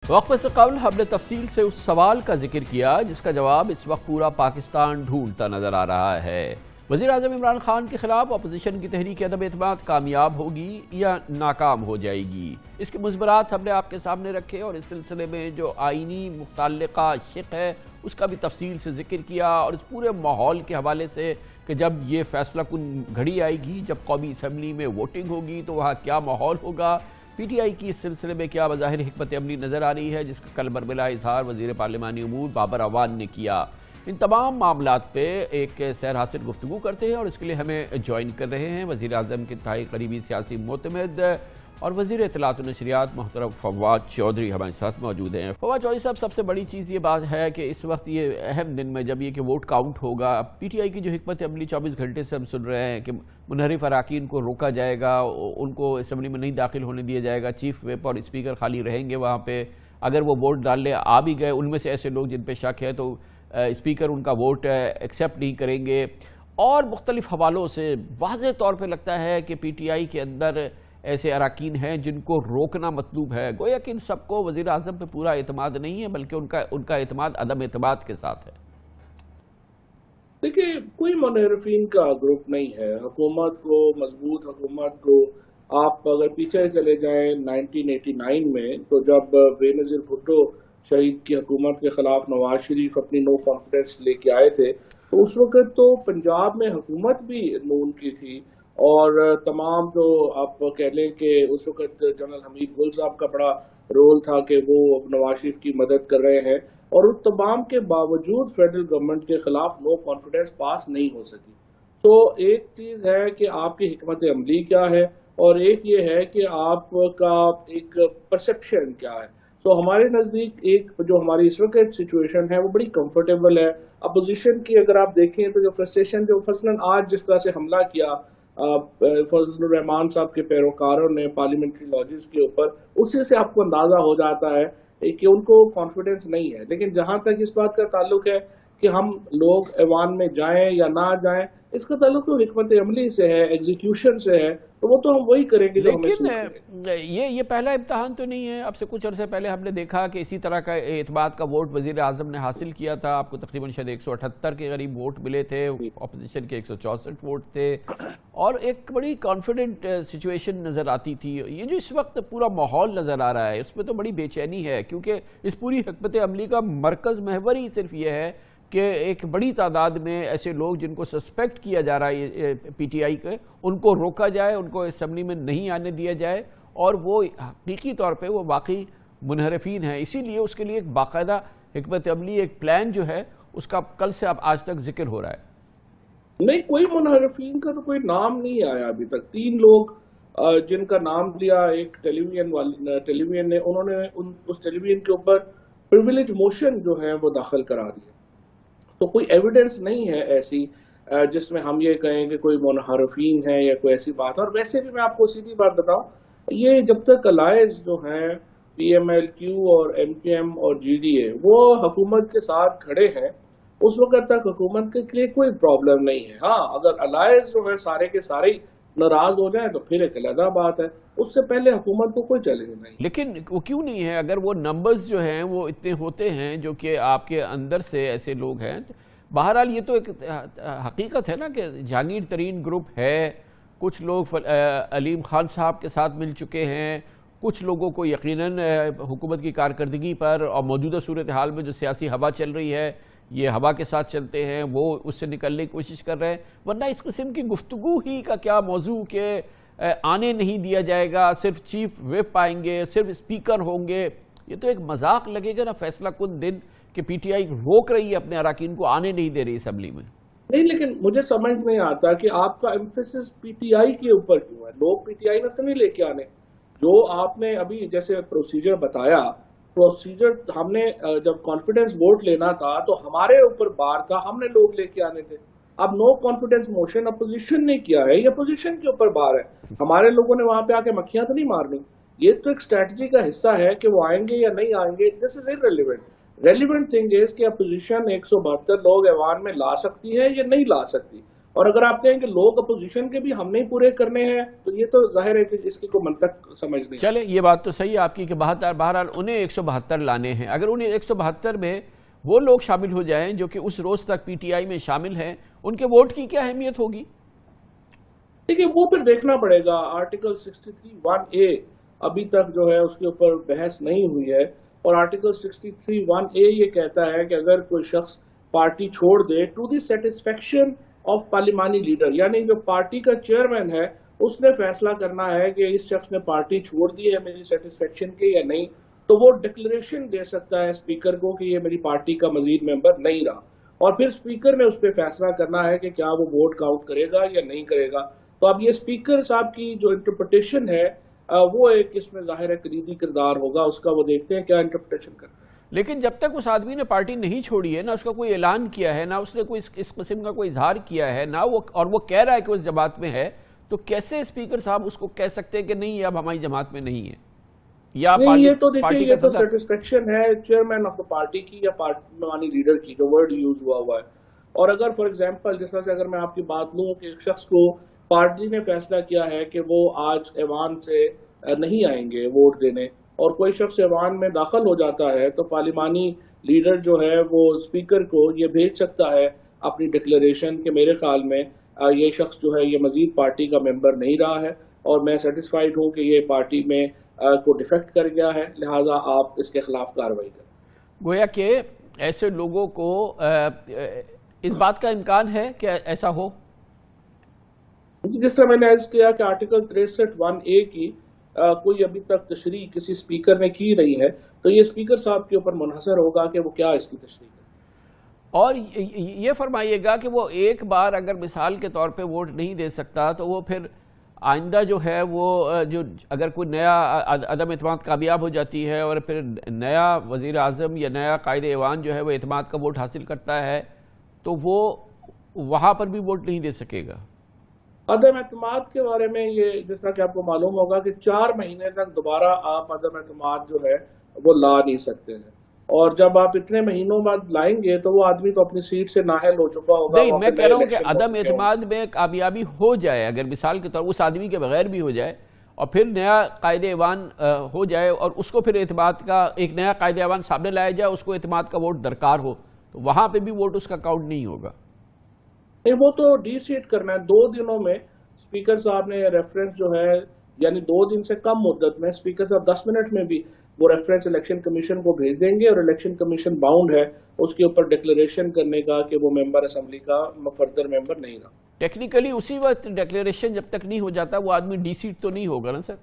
وقفے سے قبل ہم نے تفصیل سے اس سوال کا ذکر کیا جس کا جواب اس وقت پورا پاکستان ڈھونڈتا نظر آ رہا ہے۔ وزیر اعظم عمران خان کے خلاف اپوزیشن کی تحریک عدم اعتماد کامیاب ہوگی یا ناکام ہو جائے گی، اس کے مضمرات ہم نے آپ کے سامنے رکھے اور اس سلسلے میں جو آئینی متعلقہ شق ہے اس کا بھی تفصیل سے ذکر کیا، اور اس پورے ماحول کے حوالے سے کہ جب یہ فیصلہ کن گھڑی آئے گی، جب قومی اسمبلی میں ووٹنگ ہوگی تو وہاں کیا ماحول ہوگا، پی ٹی آئی کی اس سلسلے میں کیا بظاہر حکمت عملی نظر آ رہی ہے، جس کا کل برملا اظہار وزیر پارلیمانی امور بابر اعوان نے کیا۔ ان تمام معاملات پہ ایک سیر حاصل گفتگو کرتے ہیں، اور اس کے لیے ہمیں جوائن کر رہے ہیں وزیر اعظم کے انتہائی قریبی سیاسی معتمد اور وزیر اطلاعات و نشریات محترم فواد چودھری ہمارے ساتھ موجود ہیں۔ فواد چودھری صاحب، سب سے بڑی چیز یہ بات ہے کہ اس وقت یہ اہم دن میں جب یہ کہ ووٹ کاؤنٹ ہوگا، پی ٹی آئی کی جو حکمت عملی 24 گھنٹے سے ہم سن رہے ہیں کہ منحرف اراکین کو روکا جائے گا، ان کو اسمبلی میں نہیں داخل ہونے دیا جائے گا، چیف ویپ اور اسپیکر خالی رہیں گے وہاں پہ، اگر وہ ووٹ ڈالنے آ بھی گئے ان میں سے ایسے لوگ جن پہ شک ہے تو اسپیکر ان کا ووٹ ایکسیپٹ نہیں کریں گے، اور مختلف حوالوں سے واضح طور پہ لگتا ہے کہ پی ٹی آئی کے اندر ایسے اراکین ہیں جن کو روکنا مطلوب ہے۔ گویا کہ ان سب کو وزیر اعظم پہ پورا اعتماد نہیں ہے، بلکہ ان کا اعتماد عدم اعتماد کے ساتھ ہے۔ دیکھیں، کوئی منحرفین کا گروپ نہیں ہے۔ حکومت کو، مضبوط حکومت کو، آپ اگر پیچھے چلے جائیں 1989 میں، تو جب بے نظیر بھٹو شہید کی حکومت کے خلاف نواز شریف اپنی نو کانفیڈنس لے کے آئے تھے، تو اس وقت تو پنجاب میں حکومت بھی نون کی تھی، اور تمام جو آپ کہہ لیں کہ اس وقت جنرل حمید گل صاحب کا بڑا رول تھا کہ وہ نواز شریف کی مدد کر رہے ہیں، اور ان تمام کے باوجود فیڈرل گورنمنٹ کے خلاف نو کانفیڈنس پاس نہیں ہو سکی۔ تو ایک چیز ہے کہ آپ کی حکمت عملی کیا ہے، اور ایک یہ ہے کہ آپ کا ایک پرسپشن کیا ہے۔ تو ہمارے نزدیک ایک جو ہماری اس وقت سچویشن ہے وہ بڑی کمفرٹیبل ہے۔ اپوزیشن کی اگر آپ دیکھیں تو جو فرسٹریشن جو مثلاً آج جس طرح سے حملہ کیا فضل الرحمان صاحب کے پیروکاروں نے پارلیمنٹری لاجز کے اوپر، اسی سے آپ کو اندازہ ہو جاتا ہے کہ ان کو کانفیڈنس نہیں ہے۔ لیکن جہاں تک اس بات کا تعلق ہے کہ ہم لوگ ایوان میں جائیں یا نہ جائیں، اس کا تعلق تو حکمت عملی سے ہے، ایگزیکیوشن سے ہے، تو وہ تو ہم وہی کریں گے جو ہمیں سوٹ کرے۔ لیکن یہ پہلا امتحان تو نہیں ہے۔ اب سے کچھ عرصے پہلے ہم نے دیکھا کہ اسی طرح کا اعتماد کا ووٹ وزیر اعظم نے حاصل کیا تھا، آپ کو تقریباً شاید 178 کے قریب ووٹ ملے تھے، اپوزیشن کے 164 ووٹ تھے، اور ایک بڑی کانفیڈنٹ سچویشن نظر آتی تھی۔ یہ جو اس وقت پورا ماحول نظر آ رہا ہے اس میں تو بڑی بے چینی ہے، کیونکہ اس پوری حکمت عملی کا مرکز محور ہی صرف یہ ہے کہ ایک بڑی تعداد میں ایسے لوگ جن کو سسپیکٹ کیا جا رہا ہے پی ٹی آئی کے، ان کو روکا جائے، ان کو اسمبلی میں نہیں آنے دیا جائے، اور وہ حقیقی طور پہ وہ واقعی منحرفین ہیں۔ اسی لیے اس کے لیے ایک باقاعدہ حکمت عملی، ایک پلان جو ہے اس کا کل سے اب آج تک ذکر ہو رہا ہے۔ نہیں، کوئی منحرفین کا تو کوئی نام نہیں آیا ابھی تک۔ 3 لوگ جن کا نام لیا، ایک ٹیلی ویژن نے، انہوں نے اس ٹیلی ویژن کے اوپر پریویلیج موشن جو ہے وہ داخل کرا دیا، تو کوئی ایویڈنس نہیں ہے ایسی جس میں ہم یہ کہیں کہ کوئی منحرفین ہے یا کوئی ایسی بات۔ اور ویسے بھی میں آپ کو سیدھی بات بتاؤں، یہ جب تک الائز جو ہیں پی ایم ایل کیو اور ایم کیو ایم اور جی ڈی اے وہ حکومت کے ساتھ کھڑے ہیں، اس وقت تک حکومت کے لیے کوئی پرابلم نہیں ہے۔ ہاں، اگر الائز جو ہے سارے کے سارے ناراض ہو جائیں تو پھر ایک علیحدہ بات ہے، اس سے پہلے حکومت کو کوئی چیلنج نہیں۔ لیکن وہ کیوں نہیں ہے؟ اگر وہ نمبرز جو ہیں وہ اتنے ہوتے ہیں جو کہ آپ کے اندر سے ایسے لوگ ہیں، بہرحال یہ تو ایک حقیقت ہے نا کہ جہانگیر ترین گروپ ہے، کچھ لوگ علیم خان صاحب کے ساتھ مل چکے ہیں، کچھ لوگوں کو یقیناً حکومت کی کارکردگی پر اور موجودہ صورتحال میں جو سیاسی ہوا چل رہی ہے یہ ہوا کے ساتھ چلتے ہیں، وہ اس سے نکلنے کی کوشش کر رہے ہیں، ورنہ اس قسم کی گفتگو ہی کا کیا موضوع کہ آنے نہیں دیا جائے گا، صرف چیف ویپ آئیں گے، صرف اسپیکر ہوں گے، یہ تو ایک مذاق لگے گا نا فیصلہ کن دن کہ پی ٹی آئی روک رہی ہے اپنے اراکین کو، آنے نہیں دے رہی اسمبلی میں۔ نہیں، لیکن مجھے سمجھ نہیں آتا کہ آپ کا ایمفیسس پی ٹی آئی کے اوپر کیوں ہے؟ لوگ پی ٹی آئی میں تو نہیں لے کے آنے۔ جو آپ نے ابھی جیسے پروسیجر بتایا، پروسیجر ہم نے جب کانفیڈنس ووٹ لینا تھا تو ہمارے اوپر بار تھا، ہم نے لوگ لے کے آنے تھے۔ اب نو کانفیڈنس موشن اپوزیشن نے کیا ہے، یہ اپوزیشن کے اوپر بار ہے، ہمارے لوگوں نے وہاں پہ آ کے مکھیاں تو نہیں مارنی۔ یہ تو ایک اسٹریٹجی کا حصہ ہے کہ وہ آئیں گے یا نہیں آئیں گے، دس از irrelevant۔ ریلیونٹ تھنگ از کہ اپوزیشن 172 لوگ ایوان میں لا سکتی ہے یا نہیں لا سکتی۔ اور اگر آپ کہیں کہ لوگ اپوزیشن کے بھی ہم نہیں پورے کرنے ہیں تو یہ تو ظاہر ہے کہ اس کی کوئی منطق سمجھ نہیں. چلے یہ بات تو صحیح ہے آپ کی کہ بہرحال انہیں 172 لانے ہیں. اگر انہیں 172 میں وہ لوگ شامل ہو جائیں جو کہ اس روز تک پی ٹی آئی میں شامل ہیں, ان کے ووٹ کی کیا اہمیت ہوگی؟ دیکھیے وہ پھر دیکھنا پڑے گا. آرٹیکل 63(1)(a ابھی تک جو ہے اس کے اوپر بحث نہیں ہوئی ہے, اور آرٹیکل 63(1)(a یہ کہتا ہے کہ اگر کوئی شخص پارٹی چھوڑ دے ٹو دی سیٹسفیکشن آف پارلیمانی لیڈر, یعنی جو پارٹی کا چیئرمین ہے اس نے فیصلہ کرنا ہے کہ اس شخص نے پارٹی چھوڑ دی ہے میری سیٹسفیکشن کے یا نہیں, تو وہ ڈکلیریشن دے سکتا ہے اسپیکر کو کہ یہ میری پارٹی کا مزید ممبر نہیں رہا, اور پھر اسپیکر نے اس پہ فیصلہ کرنا ہے کہ کیا وہ ووٹ کاؤنٹ کرے گا یا نہیں کرے گا. تو اب یہ اسپیکر صاحب کی جو انٹرپریٹیشن ہے وہ ایک اس میں ظاہر ہے کلیدی کردار ہوگا اس کا, وہ دیکھتے ہیں کیا انٹرپریٹیشن کرتے ہیں. لیکن جب تک اس آدمی نے پارٹی نہیں چھوڑی ہے, نہ اس کا کوئی اعلان کیا ہے, نہ اس نے کوئی اس قسم کا کوئی اظہار کیا ہے, نہ وہ کہہ رہا ہے کہ اس جماعت میں ہے, تو کیسے اسپیکر صاحب اس کو کہہ سکتے ہیں کہ نہیں یہ اب ہماری جماعت میں نہیں ہے؟ یا یہ تو دیکھیے یہ تو سیٹسفیکشن ہے چیئرمین آف دا پارٹی کی یا پارلیمانی لیڈر کی, جو ورڈ یوز ہوا ہے. اور اگر فار ایگزامپل جس طرح سے اگر میں آپ کی بات لوں کہ ایک شخص کو پارٹی نے فیصلہ کیا ہے کہ وہ آج ایوان سے نہیں آئیں گے ووٹ دینے, اور کوئی شخص ایوان میں داخل ہو جاتا ہے, تو پارلیمانی لیڈر جو ہے وہ اسپیکر کو یہ بھیج سکتا ہے اپنی ڈکلیریشن کہ میرے خیال میں یہ شخص جو ہے یہ مزید پارٹی کا ممبر نہیں رہا ہے, اور میں سیٹسفائیڈ ہوں کہ یہ پارٹی میں کو ڈیفیکٹ کر گیا ہے, لہٰذا آپ اس کے خلاف کارروائی کریں. گویا کہ ایسے لوگوں کو اس بات کا امکان ہے کہ ایسا ہو. جس طرح میں نے عرض کیا کہ آرٹیکل 63(1)(a) کی کوئی ابھی تک تشریح کسی اسپیکر نے کی نہیں ہے, تو یہ اسپیکر صاحب کے اوپر منحصر ہوگا کہ وہ کیا اس کی تشریح کریں. اور یہ فرمائیے گا کہ وہ ایک بار اگر مثال کے طور پہ ووٹ نہیں دے سکتا, تو وہ پھر آئندہ جو ہے وہ جو اگر کوئی نیا عدم اعتماد کامیاب ہو جاتی ہے اور پھر نیا وزیر اعظم یا نیا قائد ایوان جو ہے وہ اعتماد کا ووٹ حاصل کرتا ہے, تو وہ وہاں پر بھی ووٹ نہیں دے سکے گا. عدم اعتماد کے بارے میں یہ جس طرح کہ آپ کو معلوم ہوگا کہ 4 مہینے تک دوبارہ آپ عدم اعتماد جو ہے وہ لا نہیں سکتے ہیں, اور جب آپ اتنے مہینوں بعد لائیں گے تو وہ آدمی تو اپنی سیٹ سے نااہل ہو چکا ہوگا. نہیں, میں کہہ رہا ہوں کہ عدم اعتماد میں کامیابی ہو جائے, اگر مثال کے طور اس آدمی کے بغیر بھی ہو جائے اور پھر نیا قائد ایوان ہو جائے اور اس کو پھر اعتماد کا ایک نیا قائد ایوان سامنے لایا جائے, اس کو اعتماد کا ووٹ درکار ہو, تو وہاں پہ بھی ووٹ اس کا کاؤنٹ نہیں ہوگا. نہیں, وہ تو ڈی سیٹ کرنا ہے 2 دنوں میں. اسپیکر صاحب نے ریفرنس جو ہے یعنی 2 دن سے کم مدت میں اسپیکر صاحب 10 منٹ میں بھی وہ ریفرنس الیکشن کمیشن کو بھیج دیں گے, اور الیکشن کمیشن باؤنڈ ہے اس کے اوپر ڈکلیریشن کرنے کا کہ وہ ممبر اسمبلی کا فردر ممبر نہیں رہا. ٹیکنیکلی اسی وقت ڈکلیریشن جب تک نہیں ہو جاتا وہ آدمی ڈی سیٹ تو نہیں ہوگا نا سر؟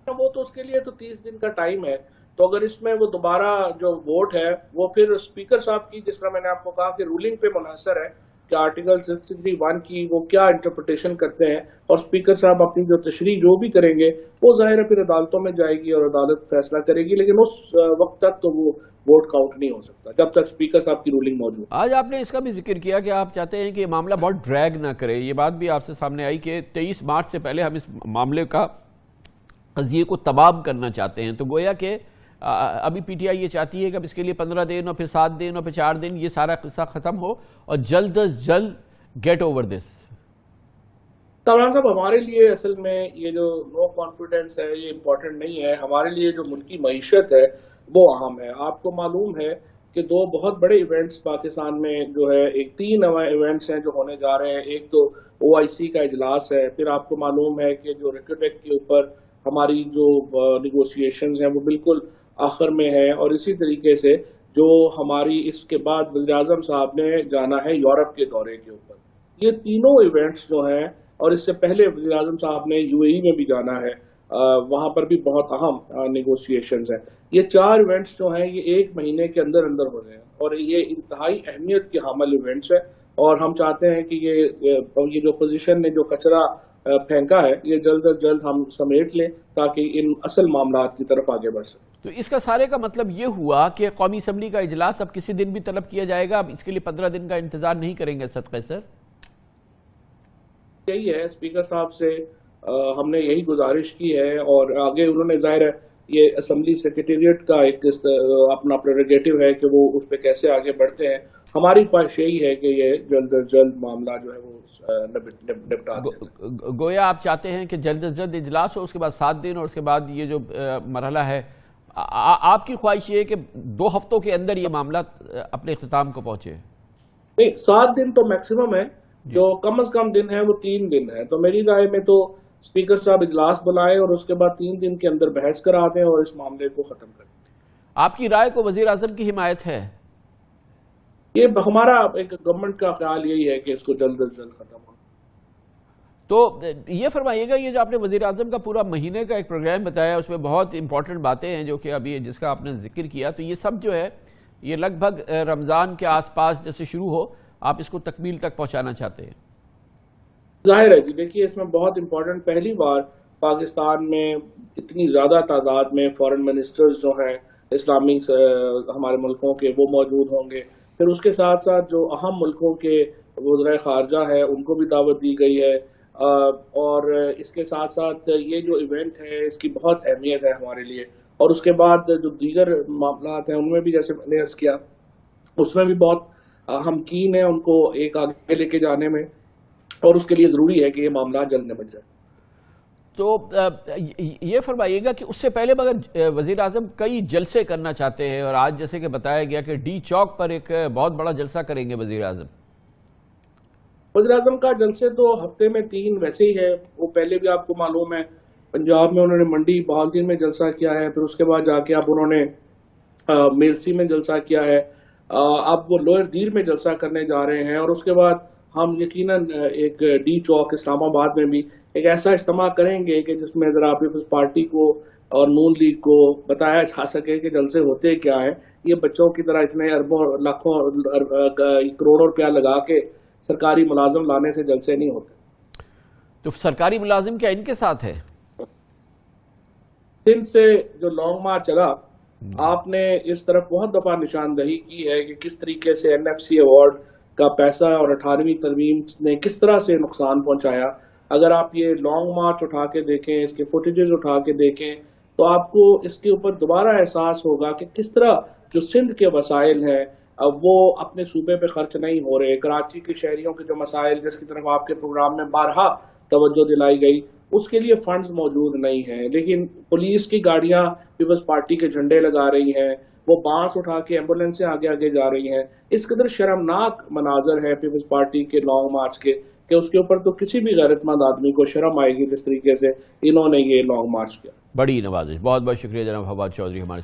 وہ تو اس کے لیے تو 30 دن کا ٹائم ہے, تو اگر اس میں وہ دوبارہ جو ووٹ ہے وہ پھر اسپیکر صاحب کی جس طرح میں نے آپ کو کہا کہ رولنگ پہ منحصر ہے کہ آرٹیکل 63(1) کی وہ کیا انٹرپریٹیشن کرتے ہیں, اور اسپیکر صاحب اپنی جو تشریح جو بھی کریں گے وہ ظاہر ہے پھر عدالتوں میں جائے گی اور عدالت فیصلہ کرے گی, لیکن اس وقت تک تو وہ ووٹ کاؤنٹ نہیں ہو سکتا جب تک اسپیکر صاحب کی رولنگ موجود. آج آپ نے اس کا بھی ذکر کیا کہ آپ چاہتے ہیں کہ یہ معاملہ بہت ڈریگ نہ کرے. یہ بات بھی آپ سے سامنے آئی کہ 23 مارچ سے پہلے ہم اس معاملے کا قضیے کو تمام کرنا چاہتے ہیں, تو گویا کہ ابھی پی ٹی آئی یہ چاہتی ہے کہ اب اس کے لیے 15 دن اور پھر 7 دن اور پھر 4 دن یہ سارا قصہ ختم ہو اور جلد از جلد گیٹ اوور دس. کامران صاحب, ہمارے لیے اصل میں یہ جو نو کانفیڈنس ہے یہ امپورٹنٹ نہیں ہے, ہمارے لیے جو ملکی معیشت ہے وہ اہم ہے. آپ کو معلوم ہے کہ 2 بہت بڑے ایونٹس پاکستان میں جو ہے 3 ایونٹس ہیں جو ہونے جا رہے ہیں. ایک تو OIC کا اجلاس ہے, پھر آپ کو معلوم ہے کہ جو ریکوٹیک کے اوپر ہماری جو نیگوشیشنز ہیں وہ بالکل آخر میں ہے, اور اسی طریقے سے جو ہماری اس کے بعد وزیر اعظم صاحب نے جانا ہے یورپ کے دورے کے اوپر. یہ تینوں ایونٹس جو ہیں, اور اس سے پہلے وزیر اعظم صاحب نے UAE میں بھی جانا ہے, وہاں پر بھی بہت اہم نیگوشیشنز ہیں. یہ 4 ایونٹس جو ہیں یہ 1 مہینے کے اندر ہو رہے ہیں, اور یہ انتہائی اہمیت کے حامل ایونٹس ہیں, اور ہم چاہتے ہیں کہ یہ جو اپوزیشن نے جو کچرا پھینکا ہے یہ جلد از جلد ہم سمیٹ لیں تاکہ ان اصل معاملات کی طرف آگے بڑھ سکیں. تو اس کا سارے کا مطلب یہ ہوا کہ قومی اسمبلی کا اجلاس اب کسی دن بھی طلب کیا جائے گا, اب اس کے لیے 15 دن کا انتظار نہیں کریں گے صدقے سر؟ یہی ہے, اسپیکر صاحب سے ہم نے یہی گزارش کی ہے, اور آگے انہوں نے ظاہر ہے یہ اسمبلی سیکریٹریٹ کا ایک اپنا پریروگیٹو ہے کہ وہ اس پہ کیسے آگے بڑھتے ہیں. ہماری خواہش یہی ہے کہ یہ جلد از جلد معاملہ جو ہے وہ نپٹا دیا۔ گویا آپ چاہتے ہیں کہ جلد از جلد اجلاس ہو، اس کے بعد 7 دن، اور اس کے بعد یہ جو مرحلہ ہے، آپ کی خواہش یہ ہے کہ 2 ہفتوں کے اندر یہ معاملہ اپنے اختتام کو پہنچے؟ نہیں، 7 دن تو میکسیمم ہے، جو کم از کم دن ہے وہ 3 دن ہے۔ تو میری رائے میں تو اسپیکر صاحب اجلاس بلائیں اور اس کے بعد 3 دن کے اندر بحث کرا دیں اور اس معاملے کو ختم کریں۔ آپ کی رائے کو وزیر اعظم کی حمایت ہے؟ یہ ہمارا ایک گورنمنٹ کا خیال یہی ہے کہ اس کو جلد از جلد ختم ہو۔ تو یہ فرمائیے گا، یہ جو آپ نے وزیر اعظم کا پورا مہینے کا ایک پروگرام بتایا، اس میں بہت امپورٹنٹ باتیں ہیں جو کہ ابھی جس کا آپ نے ذکر کیا، تو یہ سب جو ہے یہ لگ بھگ رمضان کے آس پاس جیسے شروع ہو، آپ اس کو تکمیل تک پہنچانا چاہتے ہیں؟ ظاہر ہے جی، دیکھیے اس میں بہت امپورٹنٹ، پہلی بار پاکستان میں اتنی زیادہ تعداد میں فارن منسٹرز جو ہیں اسلامی ہمارے ملکوں کے وہ موجود ہوں گے، پھر اس کے ساتھ ساتھ جو اہم ملکوں کے وزرائے خارجہ ہے ان کو بھی دعوت دی گئی ہے، اور اس کے ساتھ ساتھ یہ جو ایونٹ ہے اس کی بہت اہمیت ہے ہمارے لیے۔ اور اس کے بعد جو دیگر معاملات ہیں ان میں بھی جیسے میں نے عرض کیا، اس میں بھی بہت ہم کین ہیں ان کو ایک آگے لے کے جانے میں، اور اس کے لیے ضروری ہے کہ یہ معاملہ جلد نمٹ جائے۔ تو یہ فرمائیے گا کہ اس سے پہلے مگر وزیر اعظم کئی جلسے کرنا چاہتے ہیں، اور آج جیسے کہ بتایا گیا کہ ڈی چوک پر ایک بہت بڑا جلسہ کریں گے وزیر اعظم۔ وزیر اعظم کا جلسے تو ہفتے میں 3 ویسے ہی ہے، وہ پہلے بھی آپ کو معلوم ہے پنجاب میں انہوں نے منڈی بہاولدین میں جلسہ کیا ہے، پھر اس کے بعد جا کے اب انہوں نے میرسی میں جلسہ کیا ہے، اب وہ لوئر دیر میں جلسہ کرنے جا رہے ہیں، اور اس کے بعد ہم یقیناً ایک ڈی چوک اسلام آباد میں بھی ایک ایسا اجتماع کریں گے کہ جس میں ذرا پیپلز پارٹی کو اور نون لیگ کو بتایا جا سکے کہ جلسے ہوتے کیا ہیں۔ یہ بچوں کی طرح اتنے اربوں لاکھوں کروڑوں روپیہ لگا کے سرکاری ملازم لانے سے جلسے نہیں ہوتے۔ تو سرکاری ملازم کیا ان کے ساتھ ہے؟ سندھ سے جو لانگ مارچ چلا، آپ نے اس طرف بہت دفعہ نشاندہی کی ہے کہ کس طریقے سے NFC ایوارڈ کا پیسہ اور 18ویں ترمیم نے کس طرح سے نقصان پہنچایا۔ اگر آپ یہ لانگ مارچ اٹھا کے دیکھیں، اس کے فوٹیجز اٹھا کے دیکھیں، تو آپ کو اس کے اوپر دوبارہ احساس ہوگا کہ کس طرح جو سندھ کے وسائل ہیں وہ اپنے صوبے پہ خرچ نہیں ہو رہے۔ کراچی کے شہریوں کے جو مسائل جس کی طرف آپ کے پروگرام میں بارہا توجہ دلائی گئی، اس کے لیے فنڈز موجود نہیں ہیں، لیکن پولیس کی گاڑیاں پیپلز پارٹی کے جھنڈے لگا رہی ہیں، وہ بانس اٹھا کے ایمبولینسیں آگے آگے جا رہی ہیں۔ اس قدر شرمناک مناظر ہے پیپلز پارٹی کے لانگ مارچ کے کہ اس کے اوپر تو کسی بھی غیرت مند آدمی کو شرم آئے گی جس طریقے سے انہوں نے یہ لانگ مارچ کیا۔ بڑی نوازش، بہت بہت شکریہ جناب فواد چودھری ہمارے